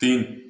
3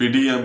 PDM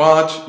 5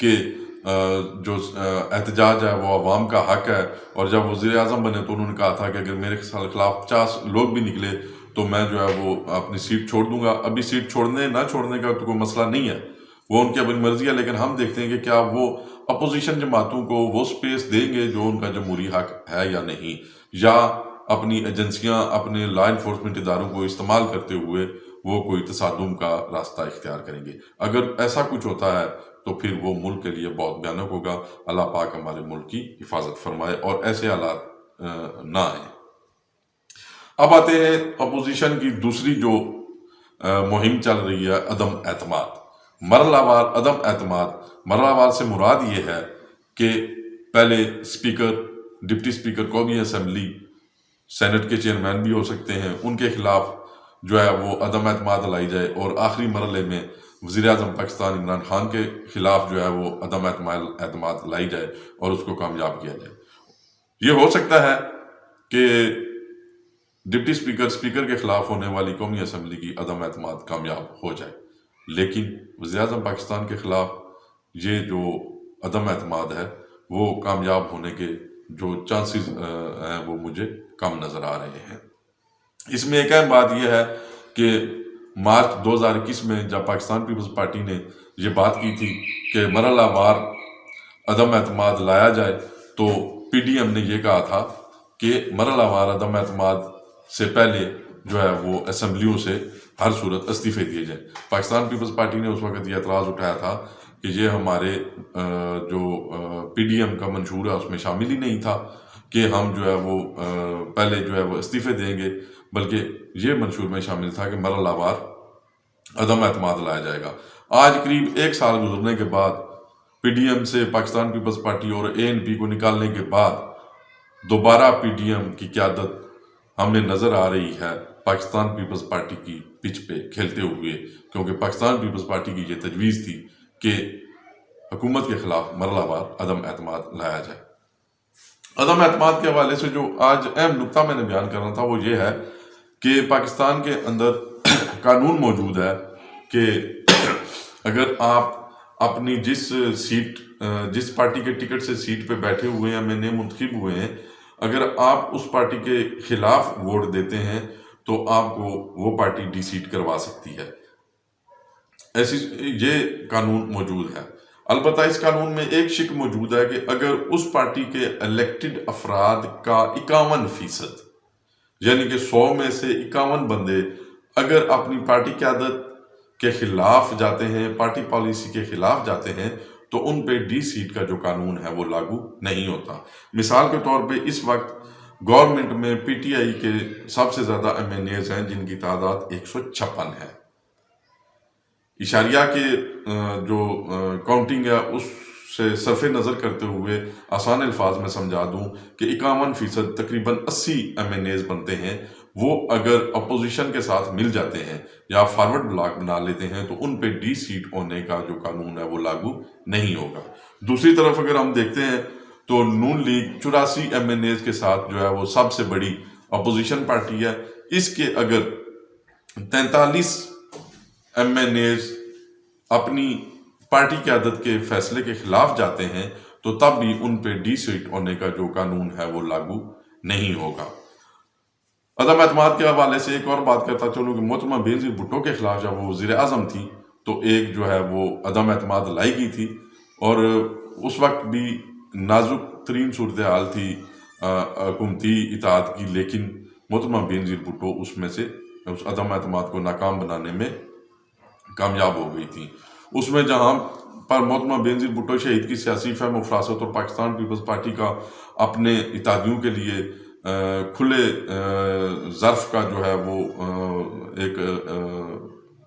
کہ جو احتجاج ہے وہ عوام کا حق ہے، اور جب وزیر اعظم بنے تو انہوں نے کہا تھا کہ اگر میرے خلاف 50 لوگ بھی نکلے تو میں جو ہے وہ اپنی سیٹ چھوڑ دوں گا۔ ابھی سیٹ چھوڑنے نہ چھوڑنے کا تو کوئی مسئلہ نہیں ہے، وہ ان کی اپنی مرضی ہے، لیکن ہم دیکھتے ہیں کہ کیا وہ اپوزیشن جماعتوں کو وہ سپیس دیں گے جو ان کا جمہوری حق ہے یا نہیں، یا اپنی ایجنسیاں اپنے لا انفورسمنٹ اداروں کو استعمال کرتے ہوئے وہ کوئی تصادم کا راستہ اختیار کریں گے۔ اگر ایسا کچھ ہوتا ہے تو پھر وہ ملک کے لیے بہت بھیانک ہوگا۔ اللہ پاک ہمارے ملک کی حفاظت فرمائے اور ایسے حالات نہ آئیں۔ اب آتے ہیں اپوزیشن کی دوسری جو مہم چل رہی ہے، عدم اعتماد، مرحلہ وار عدم اعتماد۔ مرحلہ وار سے مراد یہ ہے کہ پہلے اسپیکر، ڈپٹی اسپیکر قومی اسمبلی، سینٹ کے چیئرمین بھی ہو سکتے ہیں، ان کے خلاف جو ہے وہ عدم اعتماد لائی جائے، اور آخری مرحلے میں وزیر اعظم پاکستان عمران خان کے خلاف جو ہے وہ عدم اعتماد لائی جائے اور اس کو کامیاب کیا جائے۔ یہ ہو سکتا ہے کہ ڈپٹی اسپیکر کے خلاف ہونے والی قومی اسمبلی کی عدم اعتماد کامیاب ہو جائے، لیکن وزیر اعظم پاکستان کے خلاف یہ جو عدم اعتماد ہے وہ کامیاب ہونے کے جو چانسز ہیں وہ مجھے کم نظر آ رہے ہیں۔ اس میں ایک اہم بات یہ ہے کہ مارچ 2021 میں جب پاکستان پیپلز پارٹی نے یہ بات کی تھی کہ مرحلہ وار عدم اعتماد لایا جائے، تو پی ڈی ایم نے یہ کہا تھا کہ مرحلہ وار عدم اعتماد سے پہلے جو ہے وہ اسمبلیوں سے ہر صورت استعفے دیے جائیں۔ پاکستان پیپلز پارٹی نے اس وقت یہ اعتراض اٹھایا تھا کہ یہ ہمارے جو پی ڈی ایم کا منشور ہے اس میں شامل ہی نہیں تھا کہ ہم جو ہے وہ پہلے جو ہے وہ استعفے دیں گے، بلکہ یہ منشور میں شامل تھا کہ مرحلہ وار عدم اعتماد لایا جائے گا۔ آج قریب 1 سال گزرنے کے بعد، پی ڈی ایم سے پاکستان پیپلز پارٹی اور اے این پی کو نکالنے کے بعد، دوبارہ پی ڈی ایم کی قیادت ہمیں نظر آ رہی ہے پاکستان پیپلز پارٹی کی پچ پہ کھیلتے ہوئے، کیونکہ پاکستان پیپلز پارٹی کی یہ تجویز تھی کہ حکومت کے خلاف مرحلہ وار عدم اعتماد لایا جائے۔ عدم اعتماد کے حوالے سے جو آج اہم نکتہ میں نے بیان کرنا تھا وہ یہ ہے کہ پاکستان کے اندر قانون موجود ہے کہ اگر آپ اپنی جس پارٹی کے ٹکٹ سے سیٹ پہ بیٹھے ہوئے ہیں، میں منتخب ہوئے ہیں، اگر آپ اس پارٹی کے خلاف ووٹ دیتے ہیں تو آپ کو وہ پارٹی ڈی سیٹ کروا سکتی ہے۔ ایسی یہ قانون موجود ہے۔ البتہ اس قانون میں ایک شک موجود ہے کہ اگر اس پارٹی کے الیکٹڈ افراد کا 51%، یعنی کہ 100 میں سے 51 بندے اگر اپنی پارٹی قیادت کے خلاف جاتے ہیں، پارٹی پالیسی کے خلاف جاتے ہیں، تو ان پہ ڈی سیٹ کا جو قانون ہے وہ لاگو نہیں ہوتا۔ مثال کے طور پہ اس وقت گورنمنٹ میں پی ٹی آئی کے سب سے زیادہ ایم این ایز ہیں جن کی تعداد 156 ہے۔ اشاریہ کے جو کاؤنٹنگ ہے اس سے صرف نظر کرتے ہوئے آسان الفاظ میں سمجھا دوں کہ 51% تقریباً 80 ایم این ایز بنتے ہیں، وہ اگر اپوزیشن کے ساتھ مل جاتے ہیں یا فارورڈ بلاک بنا لیتے ہیں تو ان پہ ڈی سیٹ ہونے کا جو قانون ہے وہ لاگو نہیں ہوگا۔ دوسری طرف اگر ہم دیکھتے ہیں تو نون لیگ 84 ایم این ایز کے ساتھ جو ہے وہ سب سے بڑی اپوزیشن پارٹی ہے۔ اس کے اگر 43 ایم این ایز اپنی پارٹی قیادت کے فیصلے کے خلاف جاتے ہیں تو تب بھی ان پہ ڈی سیٹ ہونے کا جو قانون ہے وہ لاگو نہیں ہوگا۔ عدم اعتماد کے حوالے سے ایک اور بات کرتا چلوں کہ محترمہ بینظیر بھٹو کے خلاف جب وہ وزیر اعظم تھی تو ایک جو ہے وہ عدم اعتماد لائی گئی تھی، اور اس وقت بھی نازک ترین صورتحال تھی حکومتی اطاعت کی، لیکن محترمہ بینظیر بھٹو اس میں سے اس عدم اعتماد کو ناکام بنانے میں کامیاب ہو گئی تھی۔ اس میں جہاں پر محترمہ بینظیر بھٹو شہید کی سیاسی فہم و فراست اور پاکستان پیپلز پارٹی کا اپنے اتحادیوں کے لیے کھلے ظرف کا جو ہے وہ ایک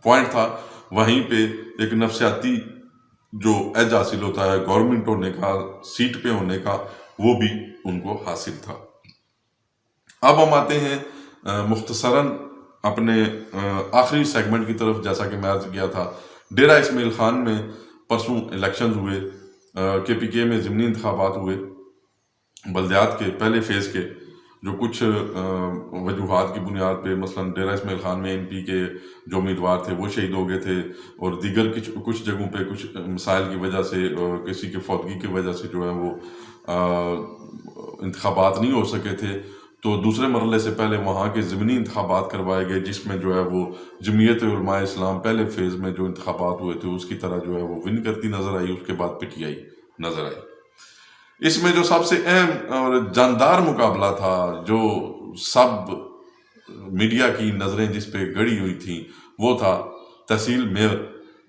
پوائنٹ تھا، وہیں پہ ایک نفسیاتی جو ایج حاصل ہوتا ہے گورنمنٹ ہونے کا، سیٹ پہ ہونے کا، وہ بھی ان کو حاصل تھا۔ اب ہم آتے ہیں مختصراً اپنے آخری سیگمنٹ کی طرف۔ جیسا کہ میں عرض کیا تھا، ڈیرہ اسماعیل خان میں پرسوں الیکشنز ہوئے، کے پی کے میں ضمنی انتخابات ہوئے بلدیات کے پہلے فیز کے۔ جو کچھ وجوہات کی بنیاد پہ مثلاً ڈیرہ اسماعیل خان میں NP کے جو امیدوار تھے وہ شہید ہو گئے تھے، اور دیگر کچھ جگہوں پہ کچھ مسائل کی وجہ سے، کسی کے فوتگی کی وجہ سے جو ہے وہ انتخابات نہیں ہو سکے تھے، تو دوسرے مرحلے سے پہلے وہاں کے ضمنی انتخابات کروائے گئے، جس میں جو ہے وہ جمعیت علماء اسلام پہلے فیز میں جو انتخابات ہوئے تھے اس کی طرح جو ہے وہ ون کرتی نظر آئی، اس کے بعد PTI نظر آئی۔ اس میں جو سب سے اہم اور جاندار مقابلہ تھا، جو سب میڈیا کی نظریں جس پہ گڑی ہوئی تھیں، وہ تھا تحصیل میئر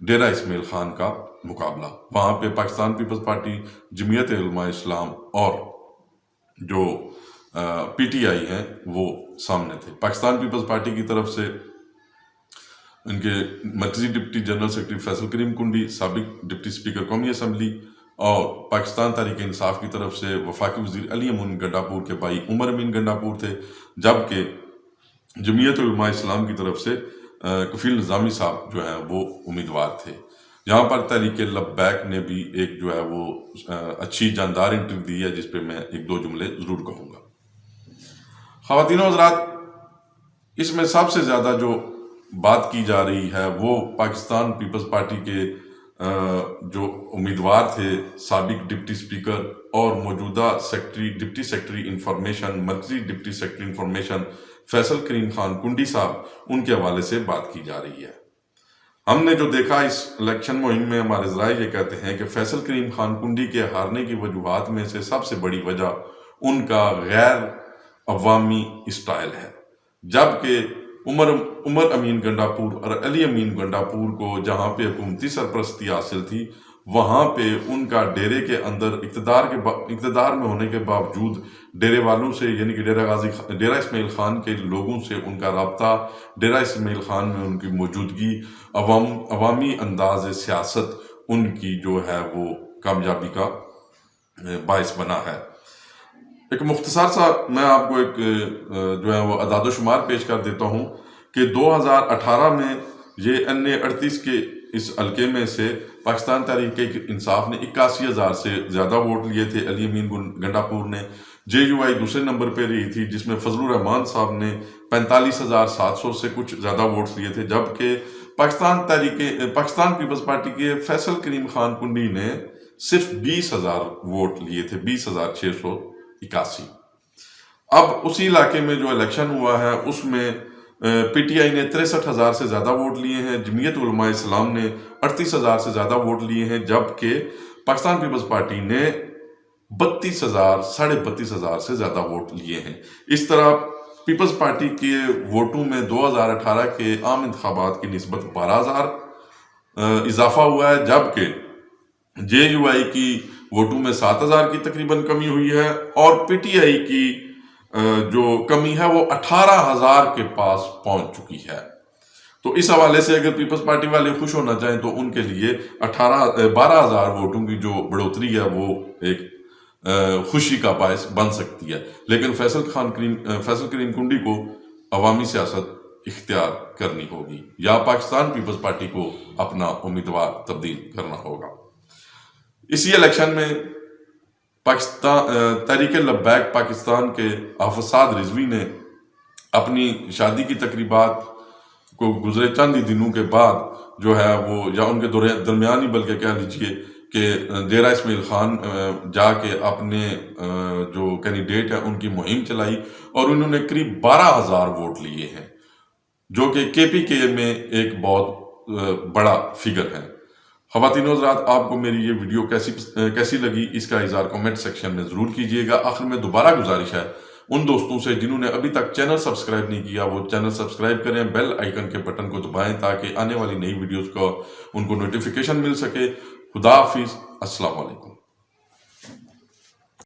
ڈیرہ اسماعیل خان کا مقابلہ۔ وہاں پہ پاکستان پیپلز پارٹی، جمعیت علماء اسلام اور جو PTI ہیں وہ سامنے تھے۔ پاکستان پیپلز پارٹی کی طرف سے ان کے مرکزی ڈپٹی جنرل سیکرٹری فیصل کریم کنڈی، سابق ڈپٹی اسپیکر قومی اسمبلی، اور پاکستان تحریک انصاف کی طرف سے وفاقی وزیر علی امین گنڈاپور کے بھائی عمر امین گنڈاپور تھے، جبکہ جمعیت علماء اسلام کی طرف سے کفیل نظامی صاحب جو ہیں وہ امیدوار تھے۔ یہاں پر تحریک لبیک نے بھی ایک جو ہے وہ اچھی جاندار انٹرویو دی ہے، جس پہ میں ایک دو جملے ضرور کہوں گا۔ خواتین و حضرات، اس میں سب سے زیادہ جو بات کی جا رہی ہے وہ پاکستان پیپلز پارٹی کے جو امیدوار تھے، سابق ڈپٹی اسپیکر اور موجودہ ڈپٹی سیکرٹری انفارمیشن، مرکزی ڈپٹی سیکرٹری انفارمیشن فیصل کریم خان کنڈی صاحب، ان کے حوالے سے بات کی جا رہی ہے۔ ہم نے جو دیکھا اس الیکشن مہم میں، ہمارے ذرائع یہ کہتے ہیں کہ فیصل کریم خان کنڈی کے ہارنے کی وجوہات میں سے سب سے بڑی وجہ ان کا غیر عوامی اسٹائل ہے، جبکہ عمر امین گنڈاپور اور علی امین گنڈاپور کو جہاں پہ حکومتی سرپرستی حاصل تھی، وہاں پہ ان کا ڈیرے کے اندر اقتدار میں ہونے کے باوجود ڈیرے والوں سے، یعنی کہ ڈیرہ اسماعیل خان کے لوگوں سے ان کا رابطہ، ڈیرہ اسماعیل خان میں ان کی موجودگی، عوامی انداز سیاست ان کی جو ہے وہ کامیابی کا باعث بنا ہے۔ ایک مختصر سا میں آپ کو ایک جو ہے وہ اعداد و شمار پیش کر دیتا ہوں کہ 2018 میں یہ NA 38 کے اس حلقے میں سے پاکستان تحریک انصاف نے 81,000 سے زیادہ ووٹ لیے تھے، علی امین گنڈاپور نے۔ JUI دوسرے نمبر پہ رہی تھی، جس میں فضل الرحمان صاحب نے 45,700 سے کچھ زیادہ ووٹس لیے تھے، جبکہ پاکستان پیپلز پارٹی کے فیصل کریم خان کنڈی نے صرف 20,000 ووٹ لیے تھے، 20,681۔ اب اسی علاقے میں جو الیکشن ہوا ہے اس میں PTI نے 63,000 سے زیادہ ووٹ لیے ہیں، جمعیت علماء اسلام نے 38,000 سے زیادہ ووٹ لیے ہیں، جبکہ پاکستان پیپلز پارٹی نے 32,000 سے زیادہ ووٹ لیے ہیں۔ اس طرح پیپلز پارٹی کے ووٹوں میں 2018 کے عام انتخابات کی نسبت 12,000 اضافہ ہوا ہے، جبکہ JUI کی ووٹوں میں 7,000 کی تقریباً کمی ہوئی ہے، اور PTI کی جو کمی ہے وہ 18,000 کے پاس پہنچ چکی ہے۔ تو اس حوالے سے اگر پیپلز پارٹی والے خوش ہونا چاہیں تو ان کے لیے 12,000 ووٹوں کی جو بڑھوتری ہے وہ ایک خوشی کا باعث بن سکتی ہے، لیکن فیصل کریم کنڈی کو عوامی سیاست اختیار کرنی ہوگی، یا پاکستان پیپلز پارٹی کو اپنا امیدوار تبدیل کرنا ہوگا۔ اسی الیکشن میں تحریک لبیک پاکستان کے حافظ سعد رضوی نے اپنی شادی کی تقریبات کو گزرے چند ہی دنوں کے بعد جو ہے وہ، یا ان کے درمیان ہی بلکہ کہہ لیجئے کہ ڈیرہ اسماعیل خان جا کے اپنے جو کینڈیڈیٹ ہیں ان کی مہم چلائی، اور انہوں نے قریب 12,000 ووٹ لیے ہیں، جو کہ KPK میں ایک بہت بڑا فگر ہے۔ خواتین و حضرات، آپ کو میری یہ ویڈیو کیسی لگی اس کا اظہار کمنٹ سیکشن میں ضرور کیجیے گا۔ آخر میں دوبارہ گزارش ہے ان دوستوں سے جنہوں نے ابھی تک چینل سبسکرائب نہیں کیا، وہ چینل سبسکرائب کریں، بیل آئیکن کے بٹن کو دبائیں تاکہ آنے والی نئی ویڈیوز کو ان کو نوٹیفیکیشن مل سکے۔ خدا حافظ، السلام علیکم۔